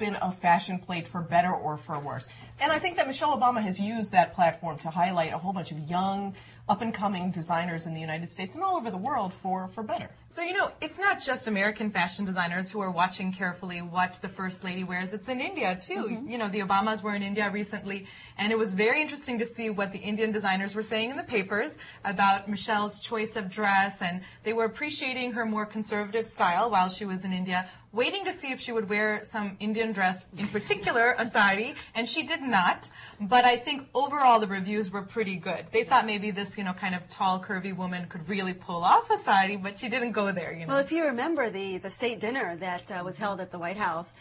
been a fashion plate for better or for worse. And I think that Michelle Obama has used that platform to highlight a whole bunch of young, up-and-coming designers in the United States and all over the world for better. So, you know, it's not just American fashion designers who are watching carefully what the First Lady wears. It's in India, too. You know, the Obamas were in India recently, and it was very interesting to see what the Indian designers were saying in the papers about Michelle's choice of dress, and they were appreciating her more conservative style while she was in India, waiting to see if she would wear some Indian dress, in particular a sari, and she did not. But I think overall the reviews were pretty good. They thought maybe this, you know, kind of tall, curvy woman could really pull off a sari, but she didn't go there, you know. Well, if you remember the state dinner that was held at the White House,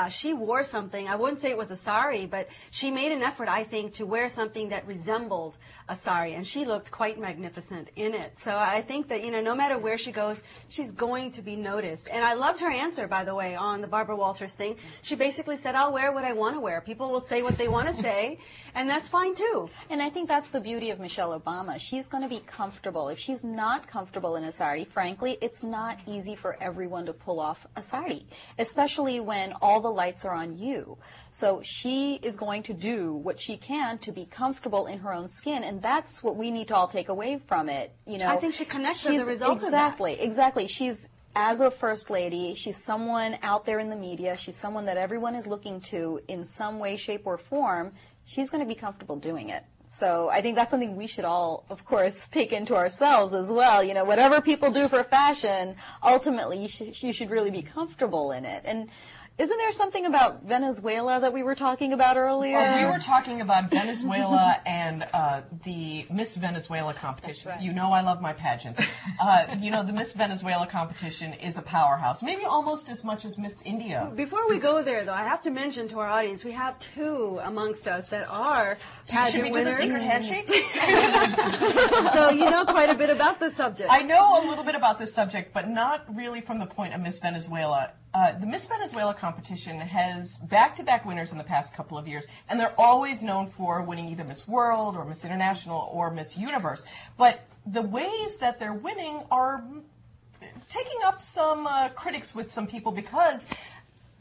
she wore something, I wouldn't say it was a sari, but she made an effort, I think, to wear something that resembled a sari, and she looked quite magnificent in it. So I think that, you know, no matter where she goes, she's going to be noticed. And I loved her answer, by the way, on the Barbara Walters thing. She basically said, I'll wear what I want to wear. People will say what they want to say, and that's fine, too. And I think that's the beauty of Michelle Obama. She's going to be comfortable. If she's not comfortable in a sari, frankly, it's not easy for everyone to pull off a sari, especially when all the lights are on you. So she is going to do what she can to be comfortable in her own skin, and that's what we need to all take away from it. You know, I think she connects as a result of that. Exactly. She's, as a First Lady, she's someone out there in the media. She's someone that everyone is looking to in some way, shape, or form. She's going to be comfortable doing it. So I think that's something we should all, of course, take into ourselves as well. You know, whatever people do for fashion, ultimately you should really be comfortable in it. And isn't there something about Venezuela that we were talking about earlier? Oh, we were talking about Venezuela and the Miss Venezuela competition. Right. You know I love my pageants. You know, the Miss Venezuela competition is a powerhouse, maybe almost as much as Miss India. Before we go there, though, I have to mention to our audience, we have two amongst us that are pageant winners. Should we do the secret handshake? So you know quite a bit about this subject. I know a little bit about this subject, but not really from the point of Miss Venezuela. The Miss Venezuela competition has back-to-back winners in the past couple of years, and they're always known for winning either Miss World or Miss International or Miss Universe. But the ways that they're winning are taking up some critics with some people because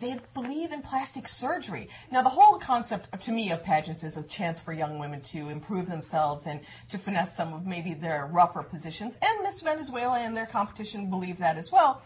they believe in plastic surgery. Now, the whole concept, to me, of pageants is a chance for young women to improve themselves and to finesse some of maybe their rougher positions, and Miss Venezuela and their competition believe that as well.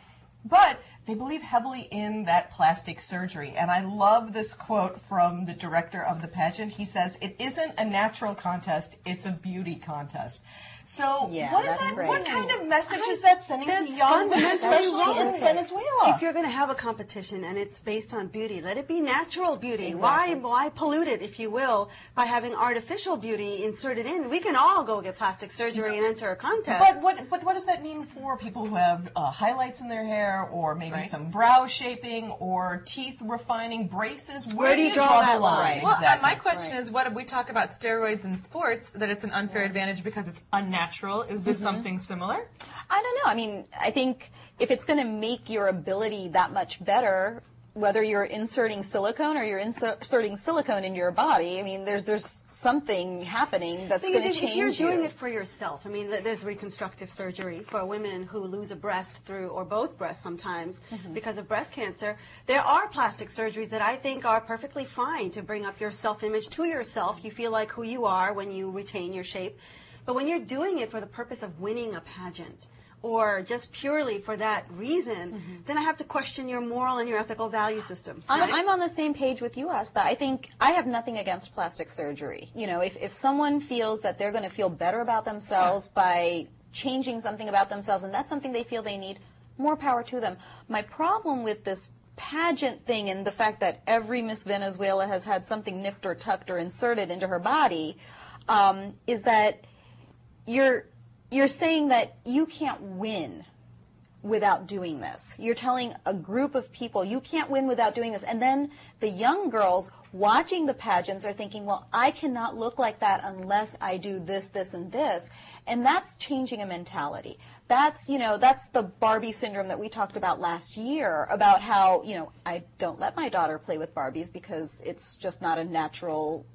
But they believe heavily in that plastic surgery. And I love this quote from the director of the pageant. He says, "It isn't a natural contest, it's a beauty contest." So Yeah, what is that's that? great. What kind of message is that sending to That's young women, fundamentally especially in wrong. Venezuela? If you're going to have a competition and it's based on beauty, let it be natural beauty. Exactly. Why pollute it, if you will, by having artificial beauty inserted in? We can all go get plastic surgery and enter a contest. But what does that mean for people who have highlights in their hair, or maybe some brow shaping, or teeth refining, braces? Where do you draw the line? Well, Exactly. my question is, what if we talk about steroids in sports, that it's an unfair advantage because it's unnatural? Is this something similar? I don't know. I mean, I think if it's going to make your ability that much better, whether you're inserting silicone or you're inserting silicone into your body, I mean, there's something happening that's going to change you. If you're doing it for yourself, I mean, there's reconstructive surgery for women who lose a breast through, or both breasts sometimes, because of breast cancer. There are plastic surgeries that I think are perfectly fine to bring up your self-image to yourself. You feel like who you are when you retain your shape. But when you're doing it for the purpose of winning a pageant, or just purely for that reason, then I have to question your moral and your ethical value system. I'm on the same page with you, Aastha. I think I have nothing against plastic surgery. You know, if someone feels that they're going to feel better about themselves by changing something about themselves, and that's something they feel they need, more power to them. My problem with this pageant thing and the fact that every Miss Venezuela has had something nipped or tucked or inserted into her body is that you're saying that you can't win without doing this. You're telling a group of people you can't win without doing this. And then the young girls watching the pageants are thinking, well, I cannot look like that unless I do this, this, and this. And that's changing a mentality. That's, you know, that's the Barbie syndrome that we talked about last year, about how, you know, I don't let my daughter play with Barbies because it's just not a natural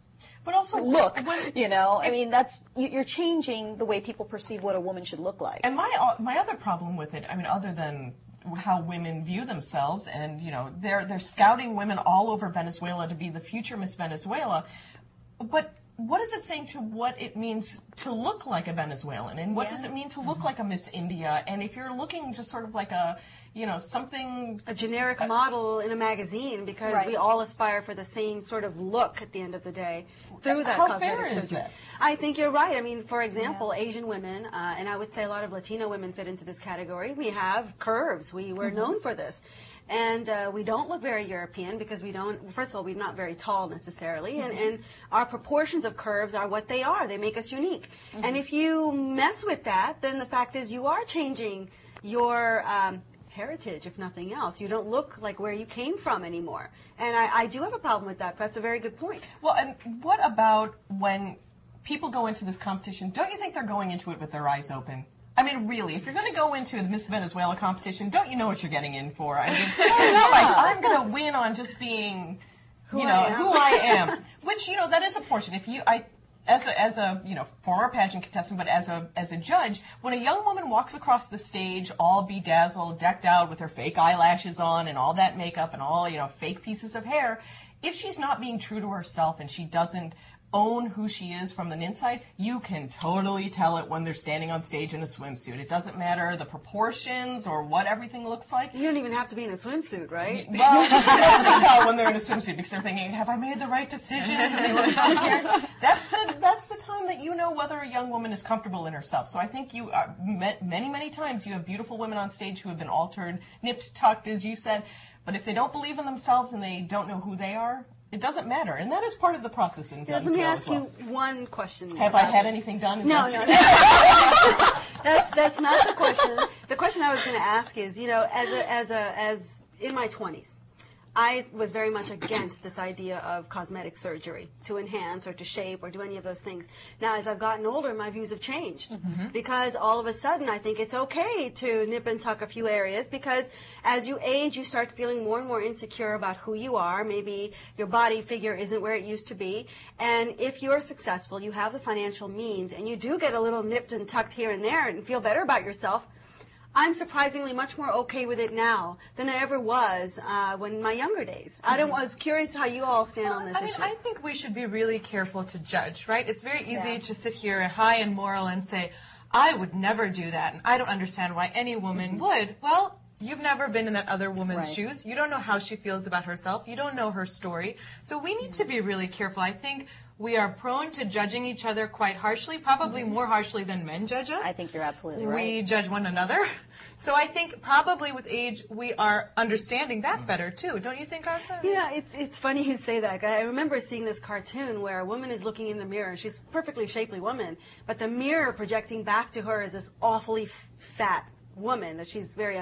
But also, look, you know, I mean, that's, you're changing the way people perceive what a woman should look like. And my other problem with it, I mean, other than how women view themselves, and they're scouting women all over Venezuela to be the future Miss Venezuela. But what is it saying to what it means to look like a Venezuelan, and what does it mean to look like a Miss India? And if you're looking just sort of like a something, a generic model in a magazine, because we all aspire for the same sort of look at the end of the day through that how fair cosmetic is surgery. that? I think you're right. I mean, for example, Asian women, and I would say a lot of Latino women fit into this category. We have curves. We're known for this. And we don't look very European because we don't, first of all, we're not very tall necessarily, and our proportions of curves are what they are. They make us unique. And if you mess with that, then the fact is you are changing your heritage, if nothing else. You don't look like where you came from anymore. And I do have a problem with that. That's a very good point. Well, and what about when people go into this competition? Don't you think they're going into it with their eyes open? I mean, really, if you're going to go into the Miss Venezuela competition, don't you know what you're getting in for? I mean, it's not like I'm going to win on just being, who I am. Which, that is a portion. If you, as a former pageant contestant, but as a judge, when a young woman walks across the stage, all bedazzled, decked out with her fake eyelashes on and all that makeup and all fake pieces of hair, if she's not being true to herself and she doesn't own who she is from the inside, you can totally tell it when they're standing on stage in a swimsuit. It doesn't matter the proportions or what everything looks like. You don't even have to be in a swimsuit, right? Well, you can also tell when they're in a swimsuit because they're thinking, have I made the right decisions? And they look so scared. That's the time that you know whether a young woman is comfortable in herself. So I think you are, many, many times you have beautiful women on stage who have been altered, nipped, tucked, as you said. But if they don't believe in themselves and they don't know who they are, it doesn't matter, and that is part of the process in Venezuela. Let me ask as well. you one question. Have I had anything done? No. That's not the question. The question I was going to ask is, as in my 20s, I was very much against this idea of cosmetic surgery to enhance or to shape or do any of those things. Now, as I've gotten older, my views have changed because all of a sudden I think it's okay to nip and tuck a few areas because as you age, you start feeling more and more insecure about who you are. Maybe your body figure isn't where it used to be. And if you're successful, you have the financial means, and you do get a little nipped and tucked here and there and feel better about yourself, I'm surprisingly much more okay with it now than I ever was when in my younger days. I was curious how you all stand on this issue. I think we should be really careful to judge, right? It's very easy to sit here high and moral and say, I would never do that, and I don't understand why any woman would. Well, you've never been in that other woman's shoes. You don't know how she feels about herself. You don't know her story. So we need to be really careful. I think we are prone to judging each other quite harshly, probably more harshly than men judge us. I think you're absolutely right. We judge one another. So I think probably with age, we are understanding that better, too. Don't you think, Aastha? Yeah, it's funny you say that. I remember seeing this cartoon where a woman is looking in the mirror. She's a perfectly shapely woman, but the mirror projecting back to her is this awfully fat woman that she's very